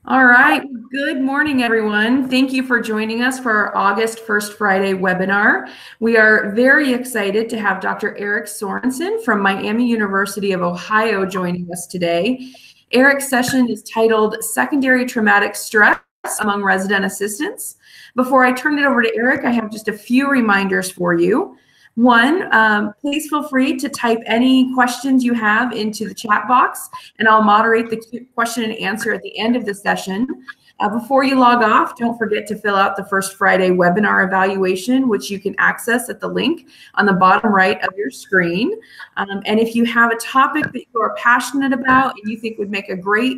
All right. Good morning, everyone. Thank you for joining us for our August 1st Friday webinar. We are very excited to have Dr. Erik Sorensen from Miami University of Ohio joining us today. Erik's session is titled Secondary Traumatic Stress Among Resident Assistants. Before I turn it over to Erik, I have just a few reminders for you. One, please feel free to type any questions you have into the chat box, and I'll moderate the question and answer at the end of the session. Before you log off, don't forget to fill out the First Friday webinar evaluation, which you can access at the link on the bottom right of your screen. And if you have a topic that you are passionate about and you think would make a great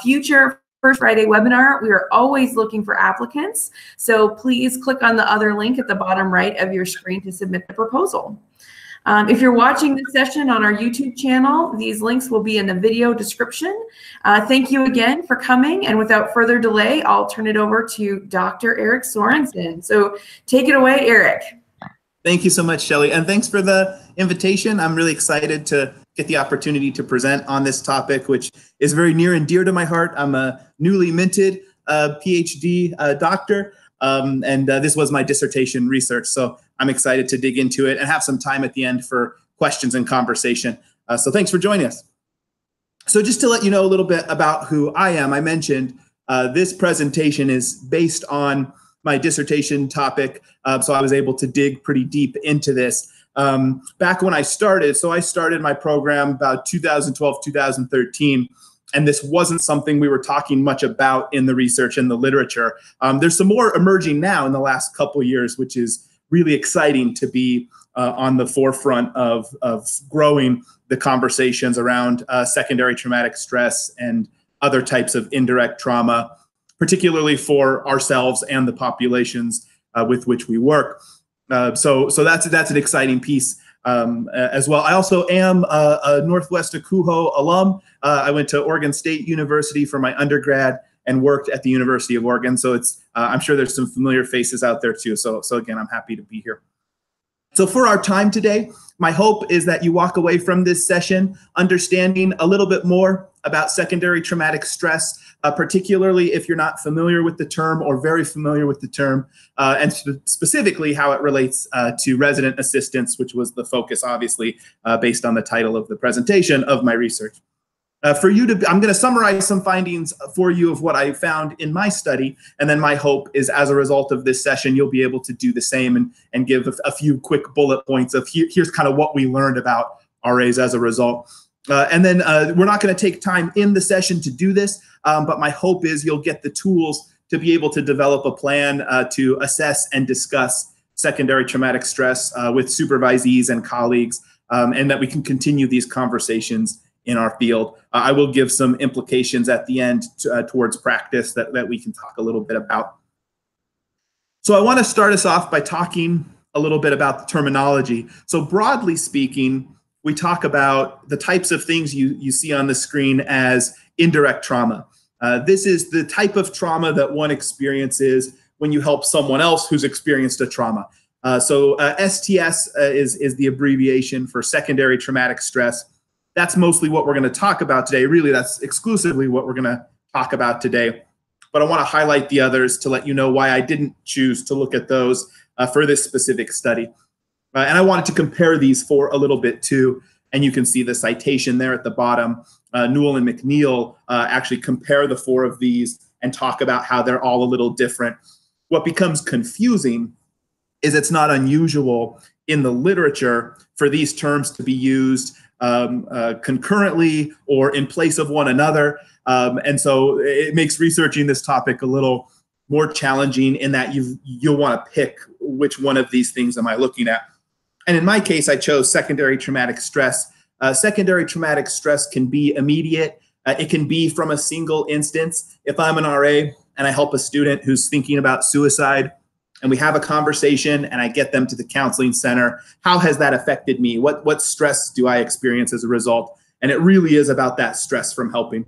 future First Friday webinar, we are always looking for applicants. So please click on the other link at the bottom right of your screen to submit the proposal. If you're watching this session on our YouTube channel, these links will be in the video description. Thank you again for coming. And without further delay, I'll turn it over to Dr. Erik Sorensen. So take it away, Erik. Thank you so much, Shelley. And thanks for the invitation. I'm really excited to get the opportunity to present on this topic, which is very near and dear to my heart. I'm a newly minted PhD doctor, and this was my dissertation research. So I'm excited to dig into it and have some time at the end for questions and conversation. So thanks for joining us. So just to let you know a little bit about who I am, I mentioned this presentation is based on my dissertation topic, so I was able to dig pretty deep into this. Back when I started, so I started my program about 2012, 2013, and this wasn't something we were talking much about in the research and the literature. There's some more emerging now in the last couple of years, which is really exciting to be on the forefront of growing the conversations around secondary traumatic stress and other types of indirect trauma, particularly for ourselves and the populations with which we work. So that's an exciting piece as well. I also am a Northwest ACUHO alum. I went to Oregon State University for my undergrad and worked at the University of Oregon. So it's I'm sure there's some familiar faces out there too. So again, I'm happy to be here. So for our time today, my hope is that you walk away from this session understanding a little bit more about secondary traumatic stress, particularly if you're not familiar with the term or very familiar with the term, and specifically how it relates to resident assistants, which was the focus, obviously, based on the title of the presentation of my research. I'm going to summarize some findings for you of what I found in my study, and then my hope is as a result of this session, you'll be able to do the same and give a few quick bullet points of here's kind of what we learned about RAs as a result. And then we're not going to take time in the session to do this, but my hope is you'll get the tools to be able to develop a plan to assess and discuss secondary traumatic stress with supervisees and colleagues, and that we can continue these conversations in our field. I will give some implications at the end towards practice that we can talk a little bit about. So I want to start us off by talking a little bit about the terminology. So broadly speaking, we talk about the types of things you see on the screen as indirect trauma. This is the type of trauma that one experiences when you help someone else who's experienced a trauma. So STS is the abbreviation for secondary traumatic stress. That's mostly what we're going to talk about today. Really, that's exclusively what we're going to talk about today. But I want to highlight the others to let you know why I didn't choose to look at those for this specific study. And I wanted to compare these for a little bit too. And you can see the citation there at the bottom. Newell and McNeil actually compare the four of these and talk about how they're all a little different. What becomes confusing is it's not unusual in the literature for these terms to be used concurrently or in place of one another. And so it makes researching this topic a little more challenging in that you'll want to pick which one of these things am I looking at. And in my case, I chose secondary traumatic stress. Secondary traumatic stress can be immediate. It can be from a single instance. If I'm an RA and I help a student who's thinking about suicide, and we have a conversation and I get them to the counseling center, how has that affected me? What stress do I experience as a result? And it really is about that stress from helping.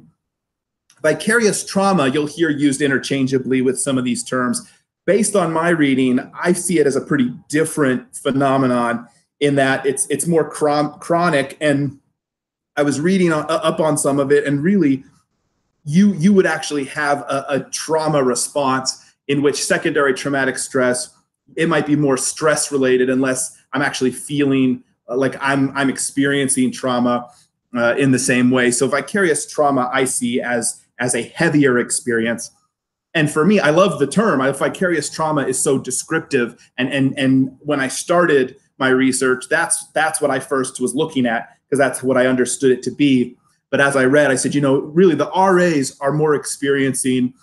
Vicarious trauma, you'll hear used interchangeably with some of these terms. Based on my reading, I see it as a pretty different phenomenon in that it's more chronic. And I was reading up on some of it, and really you would actually have a trauma response in which secondary traumatic stress, it might be more stress related unless I'm actually feeling like I'm experiencing trauma in the same way. So vicarious trauma I see as a heavier experience. And for me, I love the term. Vicarious trauma is so descriptive. And when I started my research, that's what I first was looking at, because that's what I understood it to be. But as I read, I said, really the RAs are more experiencing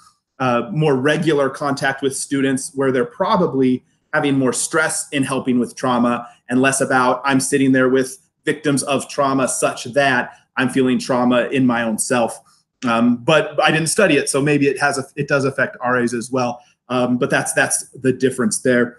more regular contact with students, where they're probably having more stress in helping with trauma and less about I'm sitting there with victims of trauma such that I'm feeling trauma in my own self. But I didn't study it, so maybe it does affect RAs as well. But that's the difference there.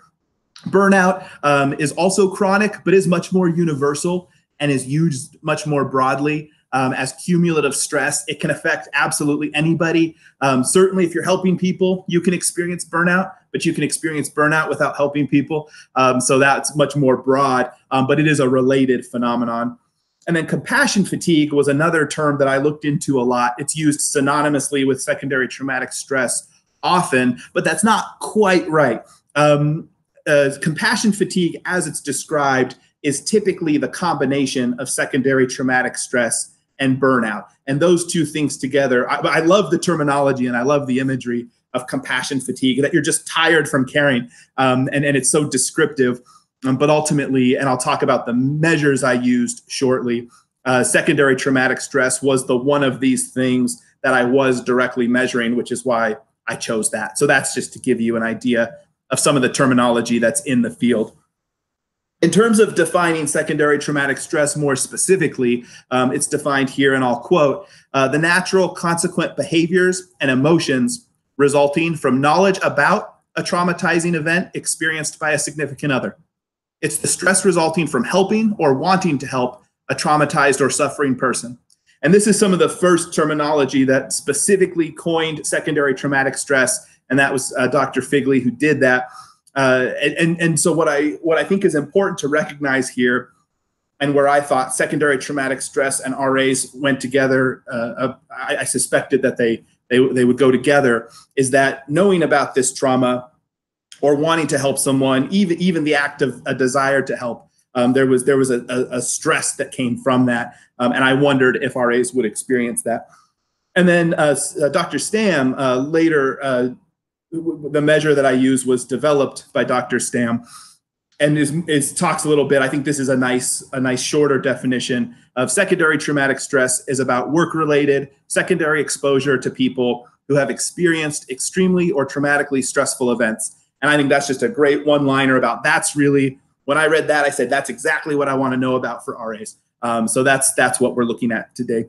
Burnout is also chronic, but is much more universal and is used much more broadly as cumulative stress. It can affect absolutely anybody. Certainly, if you're helping people, you can experience burnout, but you can experience burnout without helping people. So that's much more broad, but it is a related phenomenon. And then compassion fatigue was another term that I looked into a lot. It's used synonymously with secondary traumatic stress often, but that's not quite right. Compassion fatigue, as it's described, is typically the combination of secondary traumatic stress and burnout. And those two things together, I love the terminology and I love the imagery of compassion fatigue, that you're just tired from caring. And it's so descriptive. But ultimately, and I'll talk about the measures I used shortly, secondary traumatic stress was the one of these things that I was directly measuring, which is why I chose that. So that's just to give you an idea of some of the terminology that's in the field. In terms of defining secondary traumatic stress more specifically, it's defined here, and I'll quote, the natural consequent behaviors and emotions resulting from knowledge about a traumatizing event experienced by a significant other. It's the stress resulting from helping or wanting to help a traumatized or suffering person. And this is some of the first terminology that specifically coined secondary traumatic stress, and that was Dr. Figley who did that. And so what I think is important to recognize here, and where I thought secondary traumatic stress and RAs went together, I suspected that they would go together, is that knowing about this trauma or wanting to help someone, even the act of a desire to help, there was a stress that came from that, and I wondered if RAs would experience that. And then Dr. Stam later, the measure that I used was developed by Dr. Stam, and is talks a little bit. I think this is a nice shorter definition of secondary traumatic stress is about work-related secondary exposure to people who have experienced extremely or traumatically stressful events. And I think that's just a great one-liner about that's really, when I read that, I said, that's exactly what I want to know about for RAs. So that's what we're looking at today.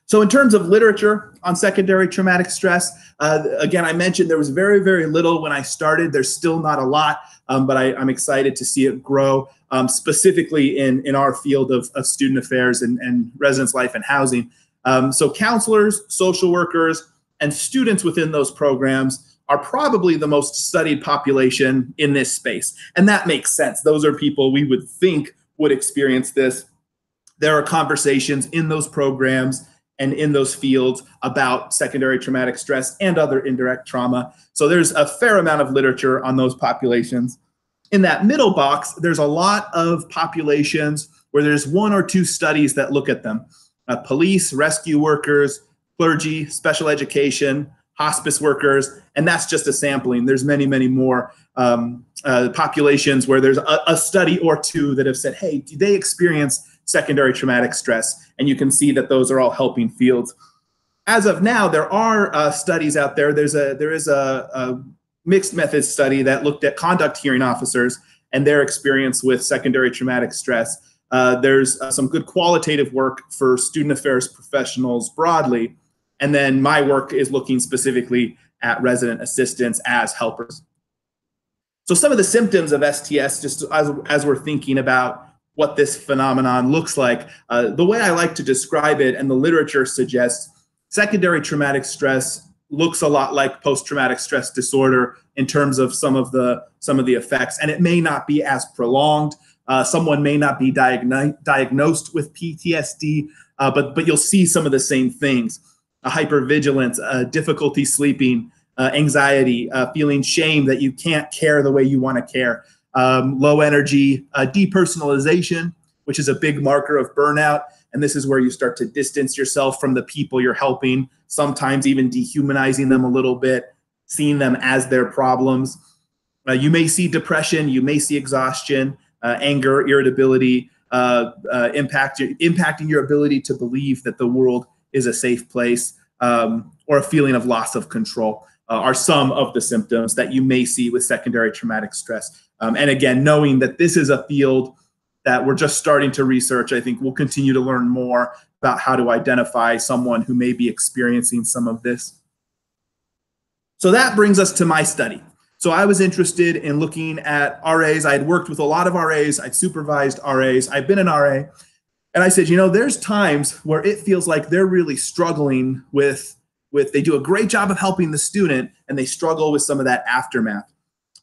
So in terms of literature on secondary traumatic stress, again, I mentioned there was very, very little when I started. There's still not a lot, but I'm excited to see it grow, specifically in our field of student affairs and residence life and housing. So counselors, social workers, and students within those programs are probably the most studied population in this space. And that makes sense. Those are people we would think would experience this. There are conversations in those programs and in those fields about secondary traumatic stress and other indirect trauma. So there's a fair amount of literature on those populations. In that middle box, there's a lot of populations where there's one or two studies that look at them. Police, rescue workers, clergy, special education, hospice workers, and that's just a sampling. There's many, many more populations where there's a study or two that have said, hey, do they experience secondary traumatic stress? And you can see that those are all helping fields. As of now, there are studies out there. There is a mixed method study that looked at conduct hearing officers and their experience with secondary traumatic stress. There's some good qualitative work for student affairs professionals broadly. And then my work is looking specifically at resident assistants as helpers. So some of the symptoms of STS, just as we're thinking about what this phenomenon looks like, the way I like to describe it, and the literature suggests, secondary traumatic stress looks a lot like post-traumatic stress disorder in terms of some of the effects, and it may not be as prolonged. Someone may not be diagnosed with PTSD, but you'll see some of the same things. hypervigilance, difficulty sleeping, anxiety, feeling shame that you can't care the way you want to care, low energy, depersonalization, which is a big marker of burnout. And this is where you start to distance yourself from the people you're helping, sometimes even dehumanizing them a little bit, seeing them as their problems. You may see depression, you may see exhaustion, anger, irritability, impacting your ability to believe that the world is a safe place, or a feeling of loss of control are some of the symptoms that you may see with secondary traumatic stress. And again, knowing that this is a field that we're just starting to research, I think we'll continue to learn more about how to identify someone who may be experiencing some of this. So that brings us to my study. So I was interested in looking at RAs. I had worked with a lot of RAs. I'd supervised RAs. I've been an RA. And I said, you know, there's times where it feels like they're really struggling with they do a great job of helping the student and they struggle with some of that aftermath.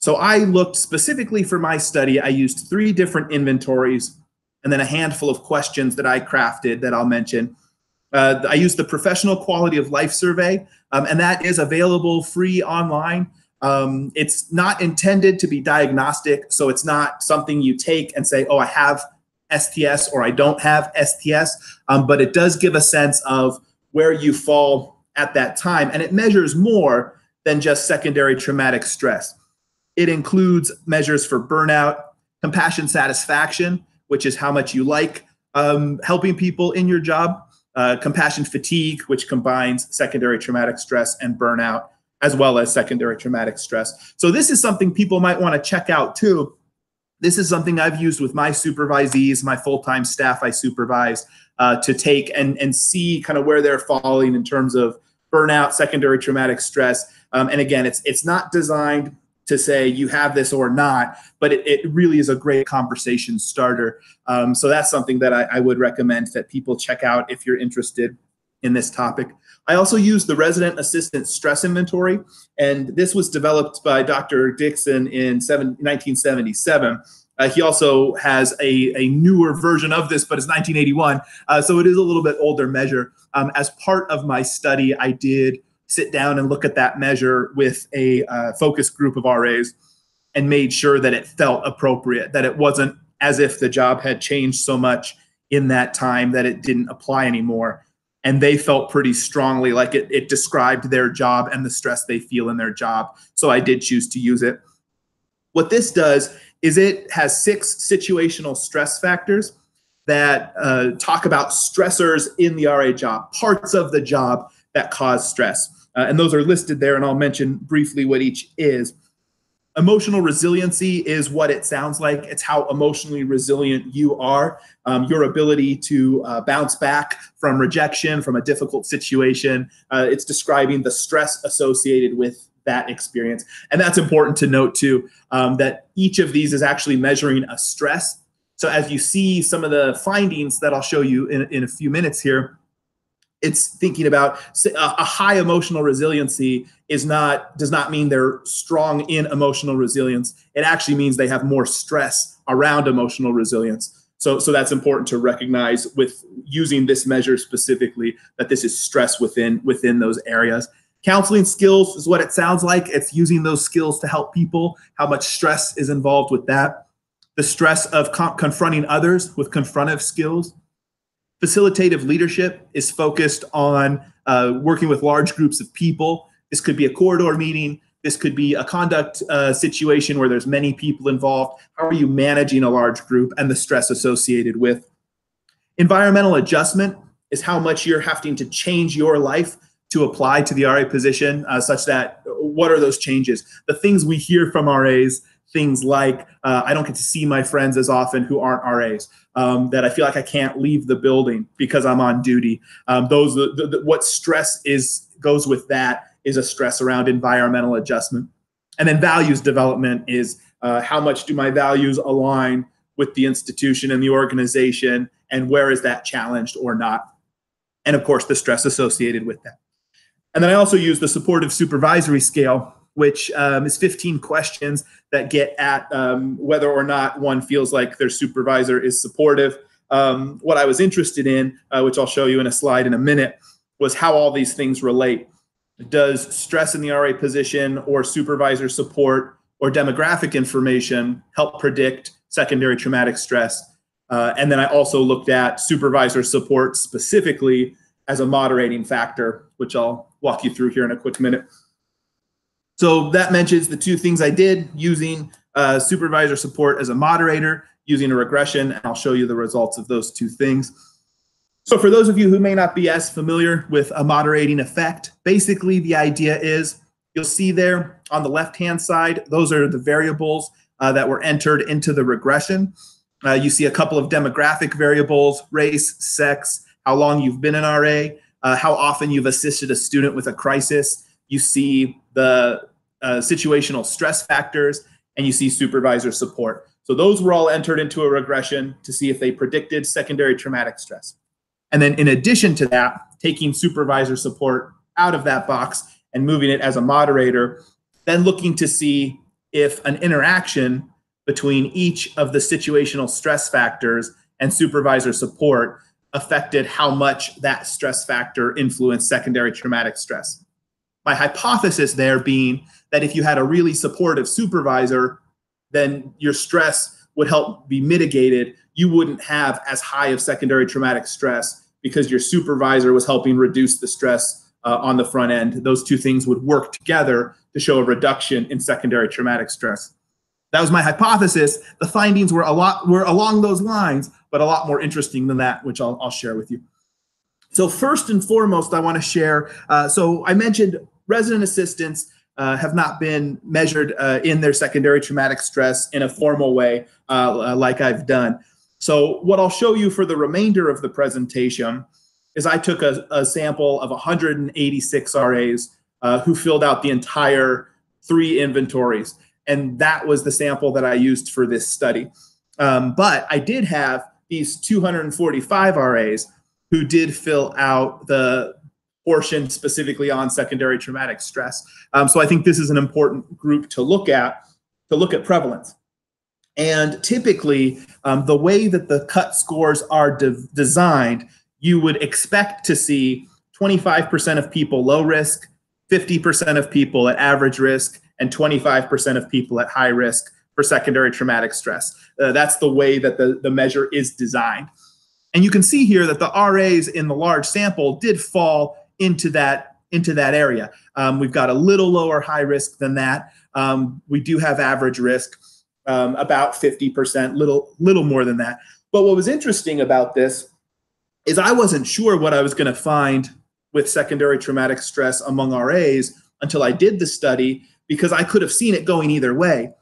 So I looked specifically for my study. I used 3 different inventories and then a handful of questions that I crafted that I'll mention. I used the Professional Quality of Life Survey, and that is available free online. It's not intended to be diagnostic, so it's not something you take and say, oh, I have STS or I don't have STS, but it does give a sense of where you fall at that time, and it measures more than just secondary traumatic stress. It includes measures for burnout, compassion satisfaction, which is how much you like helping people in your job, compassion fatigue, which combines secondary traumatic stress and burnout, as well as secondary traumatic stress. So this is something people might want to check out too. This is something I've used with my supervisees, my full-time staff I supervise, to take and see kind of where they're falling in terms of burnout, secondary traumatic stress. And again, it's not designed to say you have this or not, but it really is a great conversation starter. So that's something that I would recommend that people check out if you're interested in this topic. I also use the Resident Assistant Stress Inventory, and this was developed by Dr. Dixon in 1977. He also has a newer version of this, but it's 1981, so it is a little bit older measure. As part of my study, I did sit down and look at that measure with a focus group of RAs and made sure that it felt appropriate, that it wasn't as if the job had changed so much in that time that it didn't apply anymore. And they felt pretty strongly like it described their job and the stress they feel in their job. So I did choose to use it. What this does is it has 6 situational stress factors that talk about stressors in the RA job, parts of the job that cause stress. And those are listed there, and I'll mention briefly what each is. Emotional resiliency is what it sounds like. It's how emotionally resilient you are, your ability to bounce back from rejection, from a difficult situation. It's describing the stress associated with that experience. And that's important to note too, that each of these is actually measuring a stress. So as you see some of the findings that I'll show you in a few minutes here, it's thinking about a high emotional resiliency does not mean they're strong in emotional resilience. It actually means they have more stress around emotional resilience. So that's important to recognize with using this measure specifically, that this is stress within those areas. Counseling skills is what it sounds like. It's using those skills to help people, how much stress is involved with that. The stress of confronting others with confrontive skills. Facilitative leadership is focused on working with large groups of people. This could be a corridor meeting. This could be a conduct situation where there's many people involved. How are you managing a large group and the stress associated with? Environmental adjustment is how much you're having to change your life to apply to the RA position, such that what are those changes? The things we hear from RAs, things like, I don't get to see my friends as often who aren't RAs, that I feel like I can't leave the building because I'm on duty. What stress goes with that is a stress around environmental adjustment. And then values development is how much do my values align with the institution and the organization, and where is that challenged or not? And of course, the stress associated with that. And then I also use the supportive supervisory scale, which is 15 questions that get at whether or not one feels like their supervisor is supportive. What I was interested in, which I'll show you in a slide in a minute, was how all these things relate. Does stress in the RA position or supervisor support or demographic information help predict secondary traumatic stress? And then I also looked at supervisor support specifically as a moderating factor, which I'll walk you through here in a quick minute. So that mentions the two things I did, using supervisor support as a moderator, using a regression, and I'll show you the results of those two things. So for those of you who may not be as familiar with a moderating effect, basically the idea is, you'll see there on the left-hand side, those are the variables that were entered into the regression. You see a couple of demographic variables: race, sex, how long you've been an RA, how often you've assisted a student with a crisis. You see the situational stress factors, and you see supervisor support. So those were all entered into a regression to see if they predicted secondary traumatic stress. And then in addition to that, taking supervisor support out of that box and moving it as a moderator, then looking to see if an interaction between each of the situational stress factors and supervisor support affected how much that stress factor influenced secondary traumatic stress. My hypothesis there being that if you had a really supportive supervisor, then your stress would help be mitigated. You wouldn't have as high of secondary traumatic stress because your supervisor was helping reduce the stress on the front end. Those two things would work together to show a reduction in secondary traumatic stress. That was my hypothesis. The findings were along those lines, but a lot more interesting than that, which I'll share with you. So first and foremost, I want to share, so I mentioned resident assistants have not been measured in their secondary traumatic stress in a formal way like I've done. So what I'll show you for the remainder of the presentation is I took a sample of 186 RAs who filled out the entire 3 inventories. And that was the sample that I used for this study. But I did have these 245 RAs who did fill out the portion specifically on secondary traumatic stress. So I think this is an important group to look at prevalence. And typically, the way that the cut scores are designed, you would expect to see 25% of people low risk, 50% of people at average risk, and 25% of people at high risk for secondary traumatic stress. That's the way that the measure is designed. And you can see here that the RAs in the large sample did fall into that area. We've got a little lower high risk than that. We do have average risk, about 50%, little more than that. But what was interesting about this is I wasn't sure what I was going to find with secondary traumatic stress among RAs until I did the study, because I could have seen it going either way.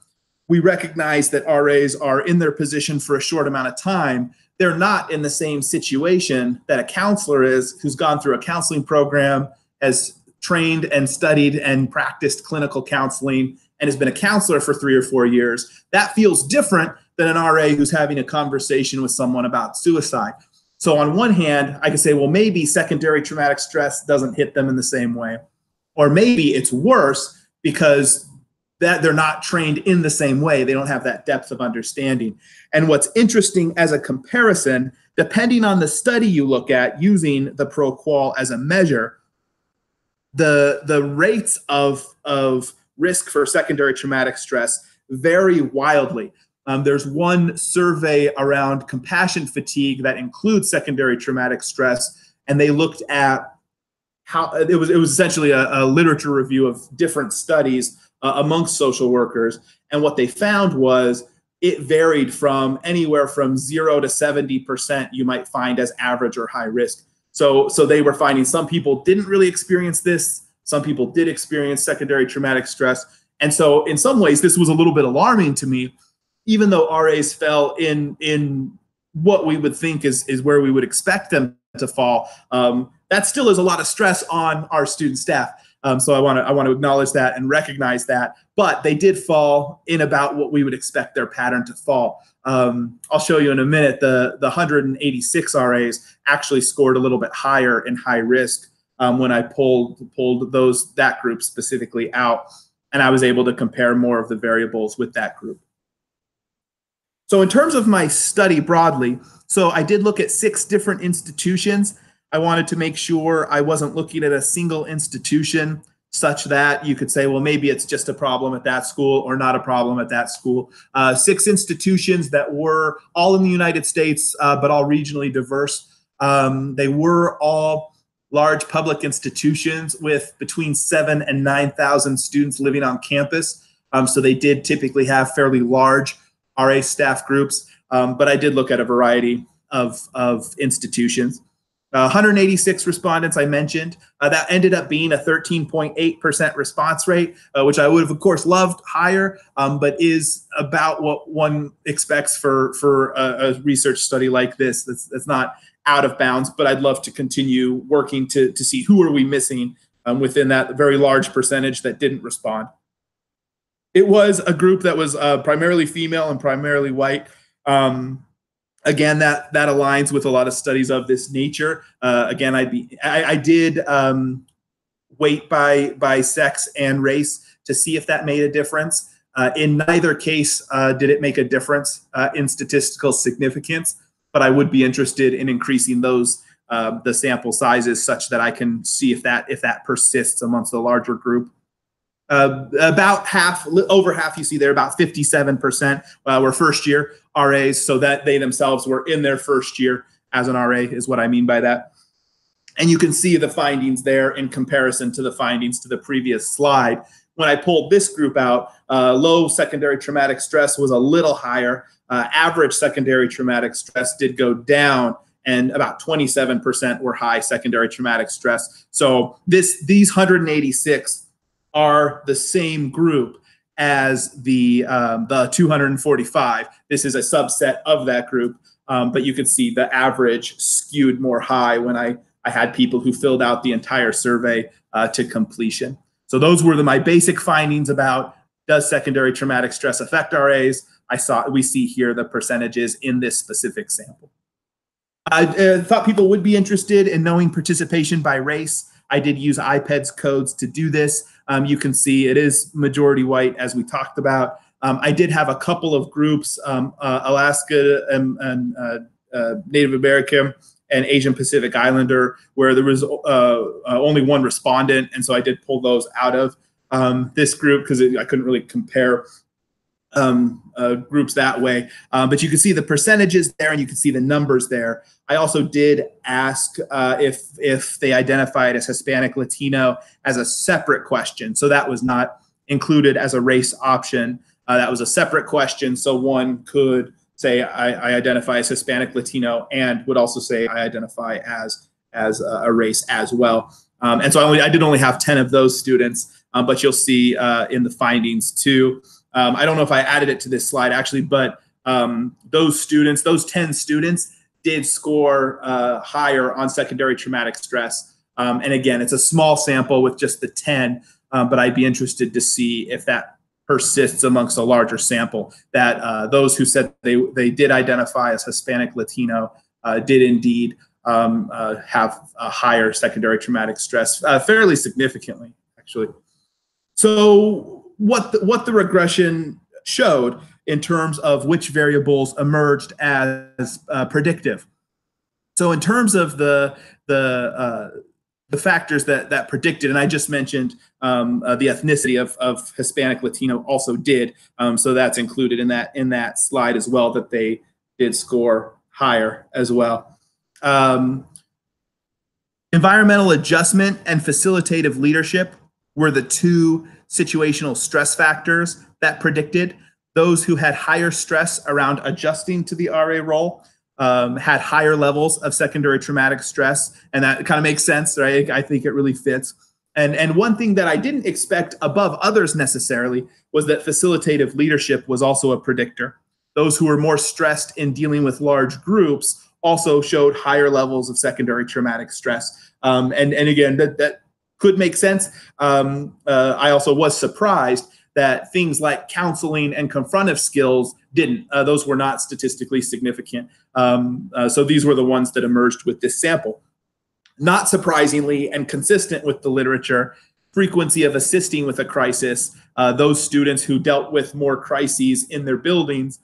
We recognize that RAs are in their position for a short amount of time. They're not in the same situation that a counselor is, who's gone through a counseling program, has trained and studied and practiced clinical counseling, and has been a counselor for 3 or 4 years. That feels different than an RA who's having a conversation with someone about suicide. So on one hand, I could say, well, maybe secondary traumatic stress doesn't hit them in the same way. Or maybe it's worse because that they're not trained in the same way. They don't have that depth of understanding. And what's interesting as a comparison, depending on the study you look at using the ProQual as a measure, the rates of risk for secondary traumatic stress vary wildly. There's one survey around compassion fatigue that includes secondary traumatic stress, and they looked at how it was essentially a literature review of different studies amongst social workers. And what they found was it varied from anywhere from 0 to 70% you might find as average or high risk. So they were finding some people didn't really experience this. Some people did experience secondary traumatic stress. And so in some ways, this was a little bit alarming to me, even though RAs fell in what we would think is where we would expect them to fall. That still is a lot of stress on our student staff. So I want to acknowledge that and recognize that. But they did fall in about what we would expect their pattern to fall. I'll show you in a minute. The 186 RAs actually scored a little bit higher in high risk when I pulled that group specifically out, and I was able to compare more of the variables with that group. So in terms of my study broadly, so I did look at 6 different institutions. I wanted to make sure I wasn't looking at a single institution such that you could say, well, maybe it's just a problem at that school or not a problem at that school. 6 institutions that were all in the United States, but all regionally diverse. They were all large public institutions with between 7,000 and 9,000 students living on campus. So they did typically have fairly large RA staff groups, but I did look at a variety of institutions. 186 respondents I mentioned. That ended up being a 13.8% response rate, which I would have, of course, loved higher, but is about what one expects for a research study like this. That's not out of bounds, but I'd love to continue working to see who are we missing within that very large percentage that didn't respond. It was a group that was primarily female and primarily white. Again, that aligns with a lot of studies of this nature. Again, I did weight by sex and race to see if that made a difference. In neither case did it make a difference in statistical significance, but I would be interested in increasing those the sample sizes such that I can see if that persists amongst the larger group. About half, over half, you see there, about 57% were first-year RAs, so that they themselves were in their first year as an RA is what I mean by that. And you can see the findings there in comparison to the findings to the previous slide. When I pulled this group out, low secondary traumatic stress was a little higher. Average secondary traumatic stress did go down, and about 27% were high secondary traumatic stress. So these 186 are the same group as the 245. This is a subset of that group, but you can see the average skewed more high when I had people who filled out the entire survey to completion. So those were my basic findings about, does secondary traumatic stress affect RAs? We see here the percentages in this specific sample. I thought people would be interested in knowing participation by race. I did use IPEDS codes to do this. You can see it is majority white, as we talked about. I did have a couple of groups, Alaska and Native American and Asian Pacific Islander, where there was only one respondent, and so I did pull those out of this group because I couldn't really compare groups that way. But you can see the percentages there, and you can see the numbers there. I also did ask if they identified as Hispanic Latino as a separate question. So that was not included as a race option. That was a separate question. So one could say, I identify as Hispanic Latino, and would also say I identify as a race as well. And so I did only have 10 of those students, but you'll see in the findings too. I don't know if I added it to this slide actually, but those 10 students did score higher on secondary traumatic stress. And again, it's a small sample with just the 10, but I'd be interested to see if that persists amongst a larger sample, that those who said they did identify as Hispanic Latino did indeed have a higher secondary traumatic stress, fairly significantly, actually. So what the regression showed in terms of which variables emerged as predictive. So in terms of the factors that predicted, and I just mentioned the ethnicity of Hispanic Latino also did, so that's included in that slide as well, that they did score higher as well. Environmental adjustment and facilitative leadership were the two situational stress factors that predicted. Those who had higher stress around adjusting to the RA role had higher levels of secondary traumatic stress, and that kind of makes sense, right? I think it really fits. And one thing that I didn't expect above others necessarily was that facilitative leadership was also a predictor. Those who were more stressed in dealing with large groups also showed higher levels of secondary traumatic stress. And again, that could make sense. I also was surprised that things like counseling and confrontive skills didn't. Those were not statistically significant. So these were the ones that emerged with this sample. Not surprisingly, and consistent with the literature, frequency of assisting with a crisis, those students who dealt with more crises in their buildings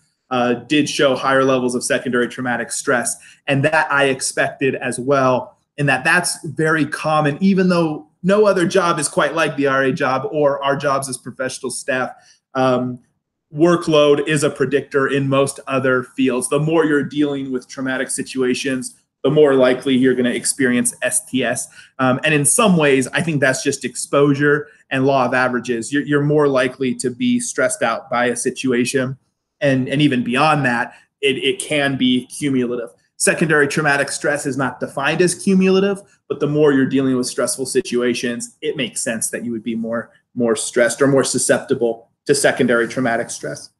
did show higher levels of secondary traumatic stress. And that I expected as well, in that that's very common, even though no other job is quite like the RA job or our jobs as professional staff. Workload is a predictor in most other fields. The more you're dealing with traumatic situations, the more likely you're going to experience STS. And in some ways, I think that's just exposure and law of averages. You're more likely to be stressed out by a situation. And even beyond that, it can be cumulative. Secondary traumatic stress is not defined as cumulative, but the more you're dealing with stressful situations, it makes sense that you would be more stressed or more susceptible to secondary traumatic stress.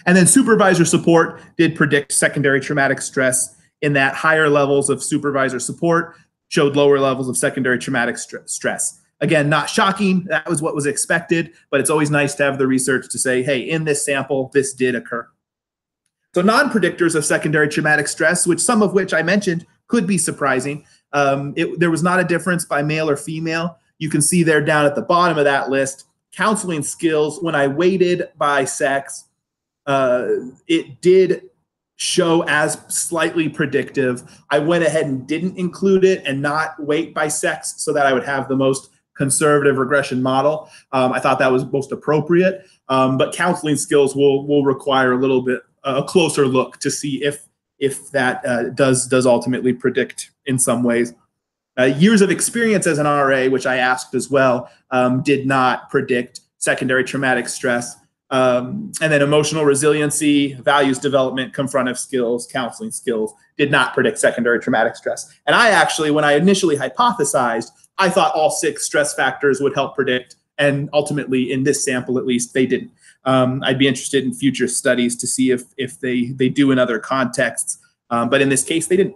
And then supervisor support did predict secondary traumatic stress in that higher levels of supervisor support showed lower levels of secondary traumatic stress. Again, not shocking. That was what was expected, but it's always nice to have the research to say, hey, in this sample, this did occur. So non-predictors of secondary traumatic stress, some of which I mentioned could be surprising. There was not a difference by male or female. You can see there down at the bottom of that list, counseling skills, when I weighted by sex, it did show as slightly predictive. I went ahead and didn't include it and not weight by sex so that I would have the most conservative regression model. I thought that was most appropriate, but counseling skills will require a closer look to see if that does ultimately predict in some ways. Years of experience as an RA, which I asked as well, did not predict secondary traumatic stress. And then emotional resiliency, values development, confrontive skills, counseling skills did not predict secondary traumatic stress. And I actually, when I initially hypothesized, I thought all 6 stress factors would help predict. And ultimately, in this sample at least, they didn't. I'd be interested in future studies to see if they do in other contexts. But in this case, they didn't.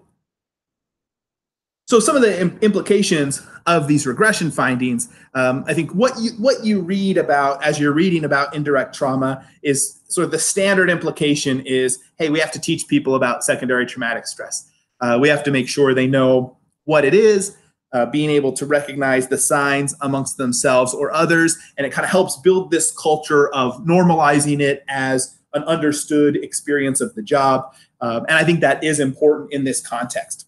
So some of the implications of these regression findings, I think what you read about as you're reading about indirect trauma is sort of the standard implication is, hey, we have to teach people about secondary traumatic stress. We have to make sure they know what it is, being able to recognize the signs amongst themselves or others, and it kind of helps build this culture of normalizing it as an understood experience of the job. And I think that is important in this context.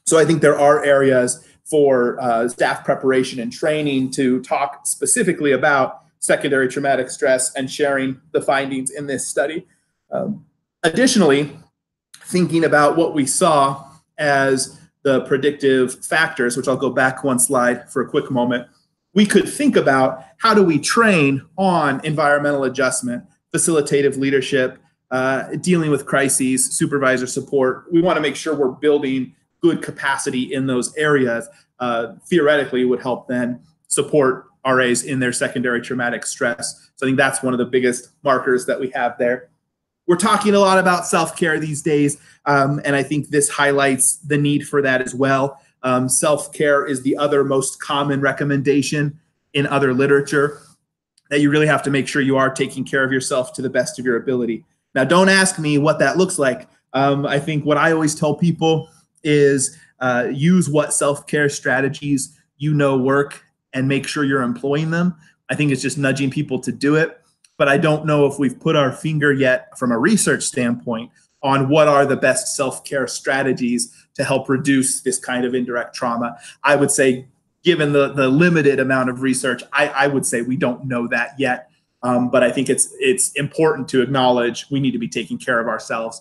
So I think there are areas for staff preparation and training to talk specifically about secondary traumatic stress and sharing the findings in this study. Additionally, thinking about what we saw as the predictive factors, which I'll go back one slide for a quick moment, we could think about how do we train on environmental adjustment, facilitative leadership, dealing with crises, supervisor support. We want to make sure we're building good capacity in those areas. Theoretically would help then support RAs in their secondary traumatic stress. So I think that's one of the biggest markers that we have there. We're talking a lot about self-care these days, and I think this highlights the need for that as well. Self-care is the other most common recommendation in other literature, that you really have to make sure you are taking care of yourself to the best of your ability. Now, don't ask me what that looks like. I think what I always tell people is use what self-care strategies work and make sure you're employing them. I think it's just nudging people to do it. But I don't know if we've put our finger yet from a research standpoint on what are the best self-care strategies to help reduce this kind of indirect trauma. I would say, given the limited amount of research, I would say we don't know that yet. But I think it's important to acknowledge we need to be taking care of ourselves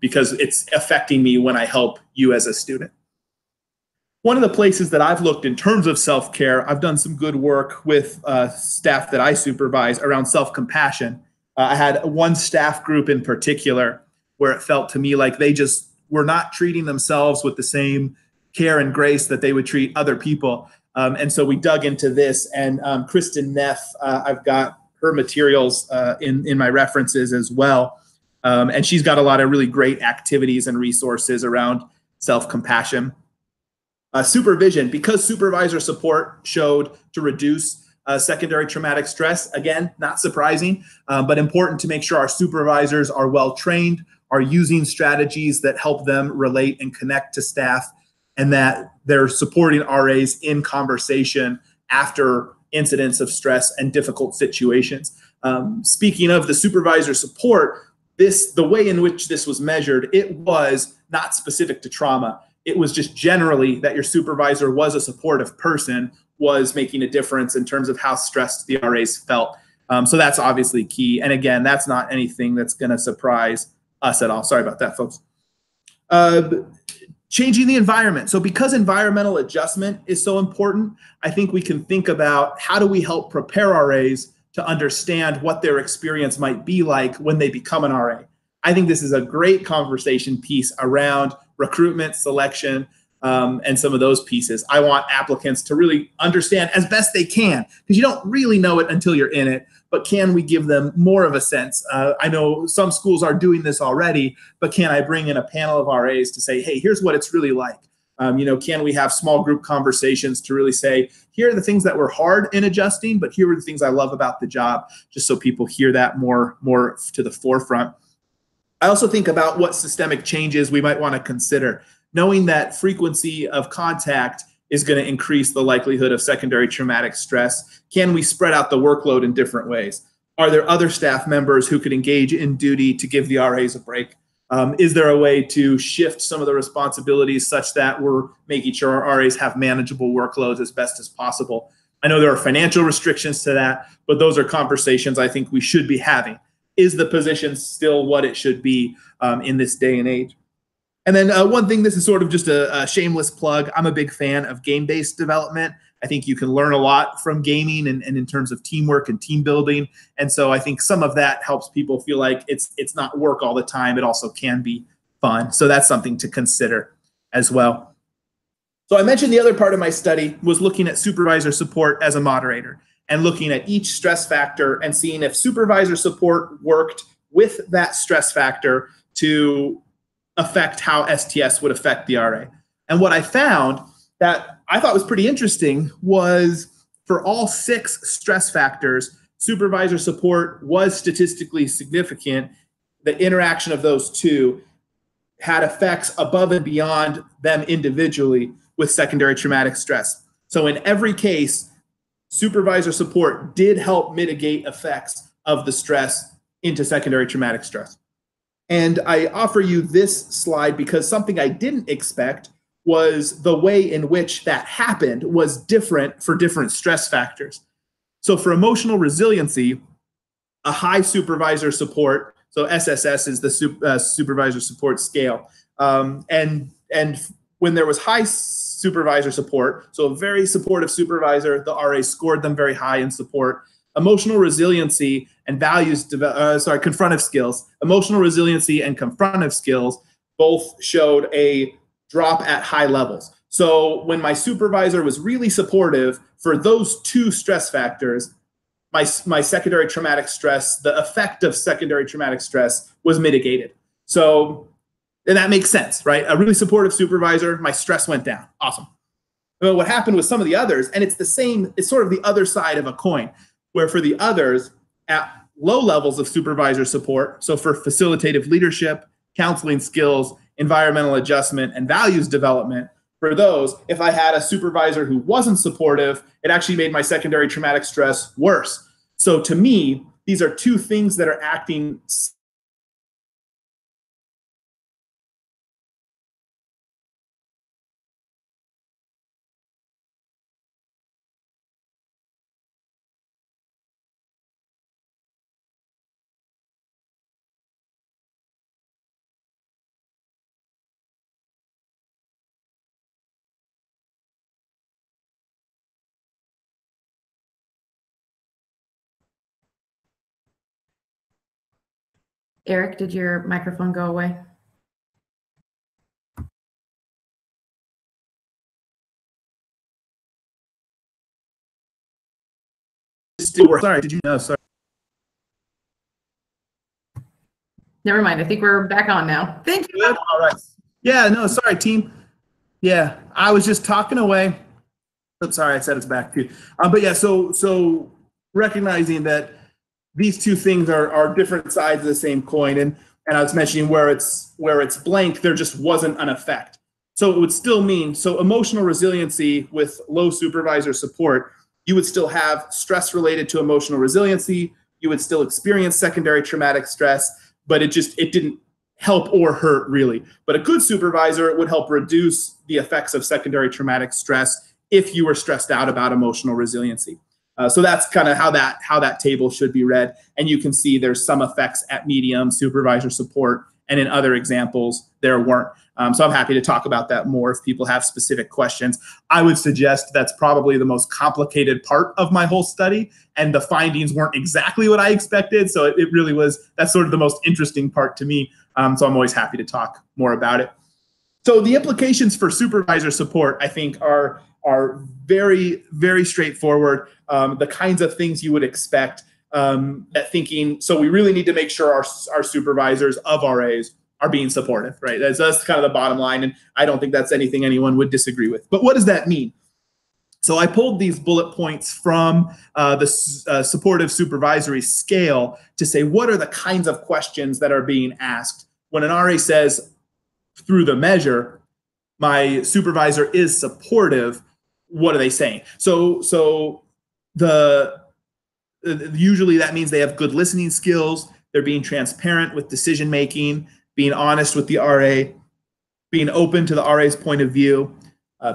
because it's affecting me when I help you as a student. One of the places that I've looked in terms of self-care, I've done some good work with staff that I supervise around self-compassion. I had one staff group in particular where it felt to me like they just were not treating themselves with the same care and grace that they would treat other people. And so we dug into this, and Kristen Neff, I've got her materials in my references as well. And she's got a lot of really great activities and resources around self-compassion. Supervision, because supervisor support showed to reduce secondary traumatic stress. Again, not surprising, but important to make sure our supervisors are well trained, are using strategies that help them relate and connect to staff, and that they're supporting RAs in conversation after incidents of stress and difficult situations. Speaking of the supervisor support, the way in which this was measured, it was not specific to trauma. it was just generally that your supervisor was a supportive person was making a difference in terms of how stressed the RAs felt. So that's obviously key. And again, that's not anything that's going to surprise us at all. Sorry about that, folks. Changing the environment. So because environmental adjustment is so important, I think we can think about how do we help prepare RAs to understand what their experience might be like when they become an RA. I think this is a great conversation piece around recruitment, selection, and some of those pieces. I want applicants to really understand as best they can, because you don't really know it until you're in it, but can we give them more of a sense? I know some schools are doing this already, but can I bring in a panel of RAs to say, hey, here's what it's really like? Can we have small group conversations to really say, here are the things that were hard in adjusting, but here are the things I love about the job, just so people hear that more to the forefront. I also think about what systemic changes we might want to consider, knowing that frequency of contact is going to increase the likelihood of secondary traumatic stress. Can we spread out the workload in different ways? Are there other staff members who could engage in duty to give the RAs a break? Is there a way to shift some of the responsibilities such that we're making sure our RAs have manageable workloads as best as possible? I know there are financial restrictions to that, but those are conversations I think we should be having. Is the position still what it should be in this day and age? And then one thing, this is sort of just a shameless plug. I'm a big fan of game-based development. I think you can learn a lot from gaming and in terms of teamwork and team building. And so I think some of that helps people feel like it's not work all the time. It also can be fun. So that's something to consider as well. So I mentioned the other part of my study was looking at supervisor support as a moderator and looking at each stress factor and seeing if supervisor support worked with that stress factor to affect how STS would affect the RA. And what I found that I thought was pretty interesting was for all 6 stress factors, supervisor support was statistically significant. The interaction of those two had effects above and beyond them individually with secondary traumatic stress. So in every case, supervisor support did help mitigate effects of the stress into secondary traumatic stress. And I offer you this slide because something I didn't expect was the way in which that happened was different for different stress factors. So for emotional resiliency, a high supervisor support, so SSS is the supervisor support scale. And when there was high supervisor support, so a very supportive supervisor, the RA scored them very high in support. Emotional resiliency and confrontive skills. Emotional resiliency and confrontive skills both showed a drop at high levels. So when my supervisor was really supportive for those 2 stress factors, my secondary traumatic stress, the effect of secondary traumatic stress was mitigated. So, and that makes sense, right? A really supportive supervisor, my stress went down. Awesome. But what happened with some of the others, and it's the same, it's sort of the other side of a coin, where for the others at low levels of supervisor support, so for facilitative leadership, counseling skills, environmental adjustment, and values development, for those, if I had a supervisor who wasn't supportive, it actually made my secondary traumatic stress worse. So to me, these are 2 things that are acting Erik, did your microphone go away? Sorry, did you know? Sorry. Never mind. I think we're back on now. Thank you. Good. All right. Yeah, no, sorry, team. Yeah, I was just talking away. I'm sorry, I said it's back too. But yeah, so recognizing that these 2 things are different sides of the same coin, and I was mentioning where it's blank, there just wasn't an effect. So it would still mean, so emotional resiliency with low supervisor support, you would still have stress related to emotional resiliency, you would still experience secondary traumatic stress, but it didn't help or hurt, really. But a good supervisor would help reduce the effects of secondary traumatic stress if you were stressed out about emotional resiliency. So that's kind of how that table should be read. And you can see there's some effects at medium, supervisor support, and in other examples, there weren't. So I'm happy to talk about that more if people have specific questions. I would suggest that's probably the most complicated part of my whole study, and the findings weren't exactly what I expected. So it really was, that's sort of the most interesting part to me. So I'm always happy to talk more about it. So the implications for supervisor support, I think, are very, very straightforward. The kinds of things you would expect at thinking. So we really need to make sure our supervisors of RAs are being supportive, right? That's kind of the bottom line. And I don't think that's anything anyone would disagree with. But what does that mean? So I pulled these bullet points from the supportive supervisory scale to say, what are the kinds of questions that are being asked when an RA says, through the measure, my supervisor is supportive? What are they saying? So usually that means they have good listening skills. They're being transparent with decision making, being honest with the RA, being open to the RA's point of view,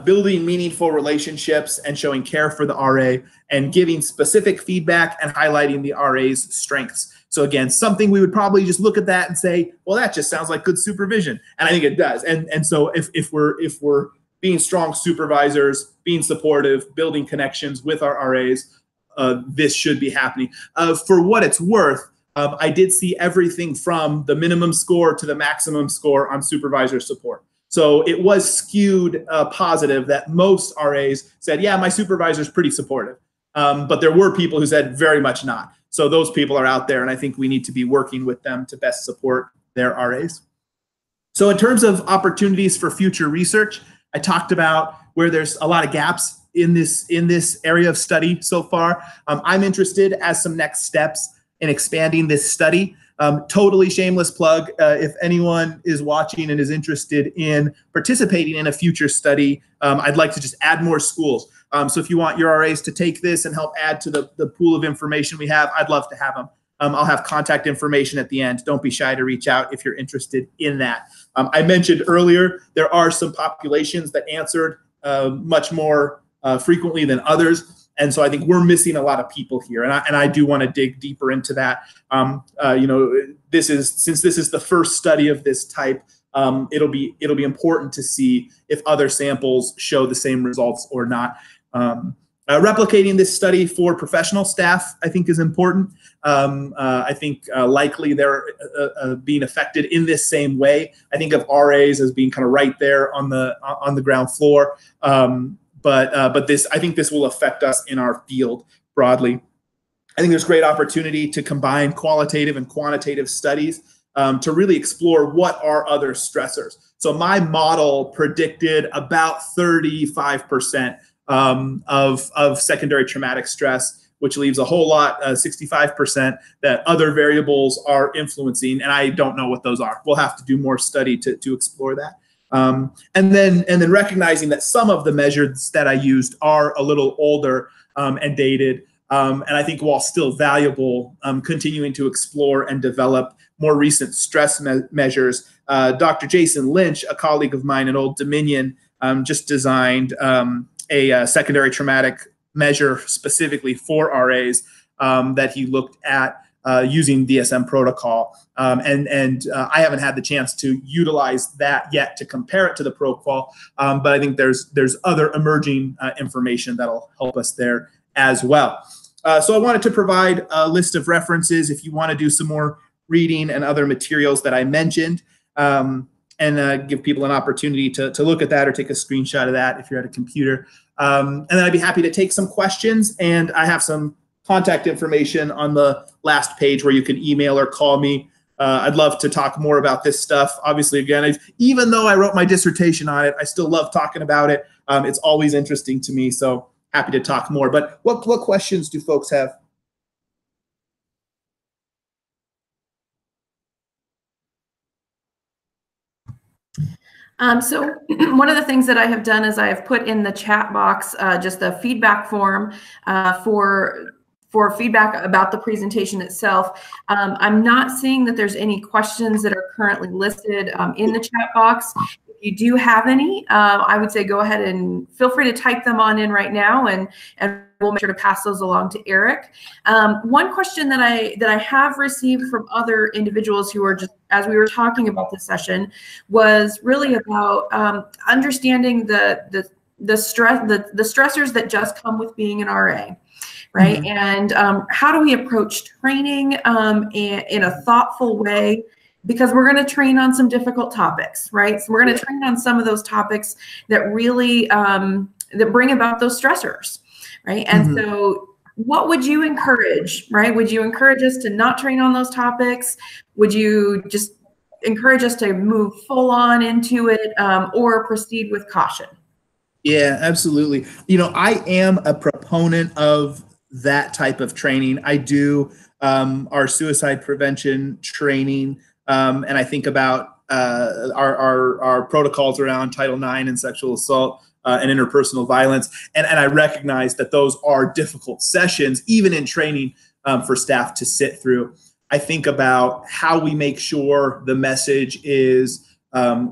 building meaningful relationships and showing care for the RA, and giving specific feedback and highlighting the RA's strengths. So again, something we would probably just look at that and say, well, that just sounds like good supervision. And I think it does. And so if we're being strong supervisors, being supportive, building connections with our RAs, this should be happening. For what it's worth, I did see everything from the minimum score to the maximum score on supervisor support. So it was skewed positive that most RAs said, yeah, my supervisor's pretty supportive. But there were people who said very much not. So those people are out there, and I think we need to be working with them to best support their RAs. So in terms of opportunities for future research, I talked about where there's a lot of gaps in this area of study so far. I'm interested as some next steps in expanding this study. Totally shameless plug. If anyone is watching and is interested in participating in a future study, I'd like to just add more schools. So if you want your RAs to take this and help add to the pool of information we have, I'd love to have them. I'll have contact information at the end. Don't be shy to reach out if you're interested in that. I mentioned earlier, there are some populations that answered much more frequently than others. And so I think we're missing a lot of people here. And I do want to dig deeper into that. Since this is the first study of this type, it'll be important to see if other samples show the same results or not. Replicating this study for professional staff, I think, is important. I think likely they're being affected in this same way. I think of RAs as being kind of right there on the ground floor. But I think this will affect us in our field broadly. I think there's great opportunity to combine qualitative and quantitative studies to really explore what are other stressors. So my model predicted about 35% of secondary traumatic stress, which leaves a whole lot, 65%, that other variables are influencing, and I don't know what those are. We'll have to do more study to explore that. And then recognizing that some of the measures that I used are a little older and dated, and I think while still valuable, continuing to explore and develop more recent stress measures. Dr. Jason Lynch, a colleague of mine at Old Dominion, just designed a secondary traumatic measure specifically for RAs that he looked at using DSM protocol. And I haven't had the chance to utilize that yet to compare it to the protocol, but I think there's other emerging information that'll help us there as well. So I wanted to provide a list of references if you want to do some more reading and other materials that I mentioned, and give people an opportunity to look at that or take a screenshot of that if you're at a computer. And then I'd be happy to take some questions, and I have some contact information on the last page where you can email or call me. I'd love to talk more about this stuff. Obviously, again, even though I wrote my dissertation on it, I still love talking about it. It's always interesting to me, so happy to talk more. But what questions do folks have? So one of the things that I have done is I have put in the chat box just a feedback form for for feedback about the presentation itself. I'm not seeing that there's any questions that are currently listed in the chat box. If you do have any, I would say go ahead and feel free to type them on in right now, and we'll make sure to pass those along to Erik. One question that I have received from other individuals who are just, as we were talking about this session, was really about understanding the stressors that just come with being an RA. Right. Mm-hmm. And how do we approach training in a thoughtful way? Because we're going to train on some difficult topics, right? So we're going to train on some of those topics that really that bring about those stressors, right? And mm-hmm. So what would you encourage, right? Would you encourage us to not train on those topics? Would you just encourage us to move full on into it, or proceed with caution? Yeah, absolutely. You know, I am a proponent of that type of training. I do our suicide prevention training, and I think about our protocols around Title IX and sexual assault and interpersonal violence, and I recognize that those are difficult sessions, even in training, for staff to sit through. I think about how we make sure the message is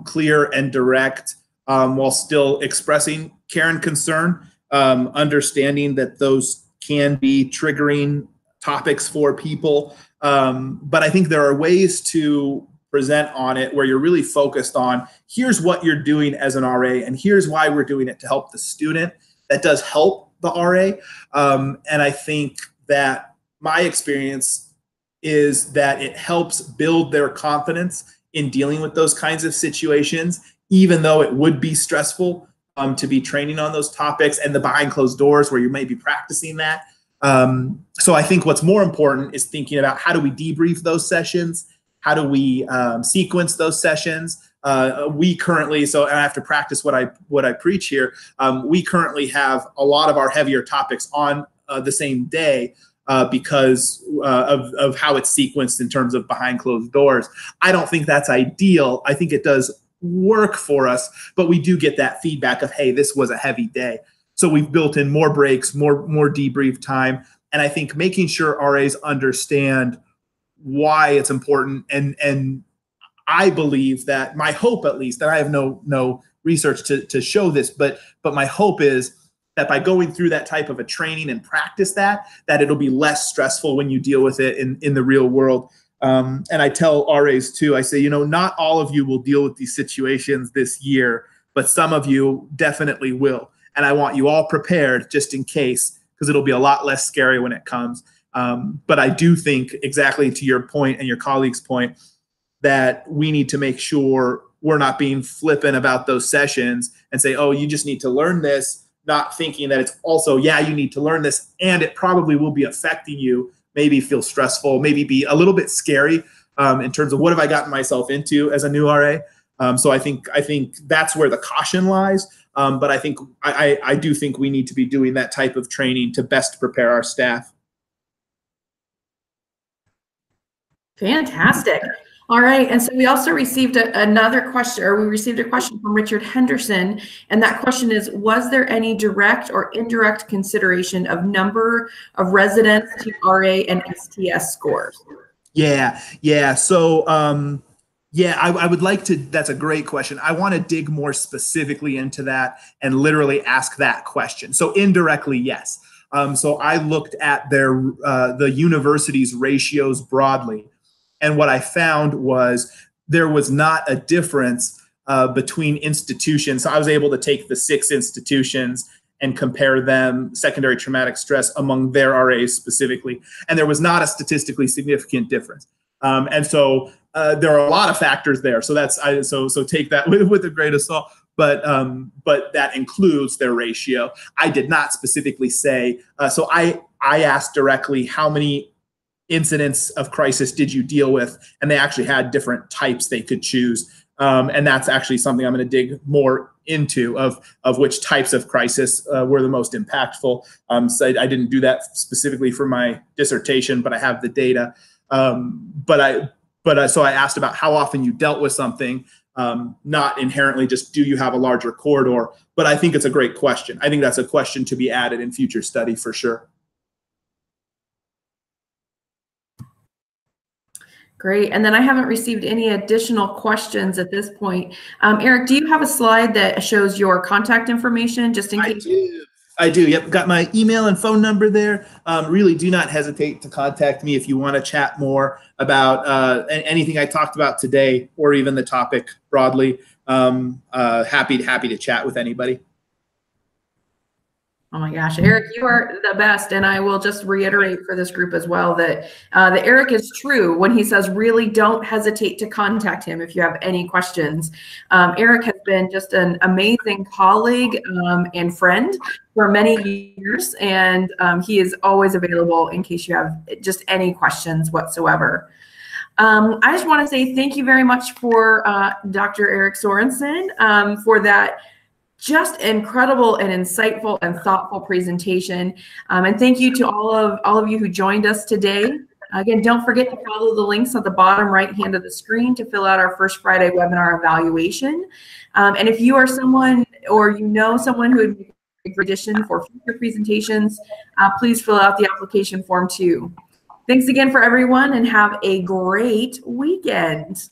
clear and direct, while still expressing care and concern, understanding that those can be triggering topics for people. But I think there are ways to present on it where you're really focused on, here's what you're doing as an RA, and here's why we're doing it to help the student. That does help the RA. And I think that my experience is that it helps build their confidence in dealing with those kinds of situations, even though it would be stressful to be training on those topics and the behind closed doors where you may be practicing that. So I think what's more important is thinking about, how do we debrief those sessions? How do we sequence those sessions? We currently, and I have to practice what I preach here. We currently have a lot of our heavier topics on the same day because of how it's sequenced in terms of behind closed doors. I don't think that's ideal. I think it does work for us, but we do get that feedback of, hey, this was a heavy day. So we've built in more breaks, more debrief time. And I think making sure RAs understand why it's important. And I believe that, my hope at least, and I have no research to show this, but my hope is that by going through that type of a training and practice that it'll be less stressful when you deal with it in the real world. And I tell RAs too, I say, you know, not all of you will deal with these situations this year, but some of you definitely will. And I want you all prepared just in case, because it'll be a lot less scary when it comes. But I do think, exactly to your point and your colleague's point, that we need to make sure we're not being flippant about those sessions and say, oh, you just need to learn this, not thinking that it's also, yeah, you need to learn this, and it probably will be affecting you, maybe feel stressful, maybe be a little bit scary in terms of, what have I gotten myself into as a new RA? So I think that's where the caution lies. But I think I do think we need to be doing that type of training to best prepare our staff. Fantastic. All right. And so we also received another question, or we received a question from Richard Henderson. And that question is, was there any direct or indirect consideration of number of residents to RA and STS scores? Yeah. So, I would like to, that's a great question. I want to dig more specifically into that and literally ask that question. So indirectly, yes. So I looked at the university's ratios broadly. And what I found was there was not a difference between institutions. So I was able to take the 6 institutions and compare them, secondary traumatic stress, among their RAs specifically. And there was not a statistically significant difference. And so there are a lot of factors there. So so take that with a grain of salt. But that includes their ratio. I did not specifically say. So I asked directly, how many incidents of crisis did you deal with? And they actually had different types they could choose. And that's actually something I'm going to dig more into, of which types of crisis were the most impactful. So I didn't do that specifically for my dissertation, but I have the data. So I asked about how often you dealt with something, not inherently just, do you have a larger corridor? But I think it's a great question. I think that's a question to be added in future study for sure. Great. And then I haven't received any additional questions at this point. Erik, do you have a slide that shows your contact information just in case? I do. Yep. Got my email and phone number there. Really do not hesitate to contact me if you want to chat more about anything I talked about today or even the topic broadly. Happy to chat with anybody. Oh my gosh, Erik, you are the best. And I will just reiterate for this group as well that Erik is true when he says really don't hesitate to contact him if you have any questions. Erik has been just an amazing colleague and friend for many years, and he is always available in case you have just any questions whatsoever. I just want to say thank you very much for Dr. Erik Sorensen for that just incredible and insightful and thoughtful presentation. And thank you to all of you who joined us today. Again, don't forget to follow the links at the bottom right hand of the screen to fill out our First Friday webinar evaluation. And if you are someone or you know someone who would make a great addition for future presentations, please fill out the application form too. Thanks again for everyone and have a great weekend.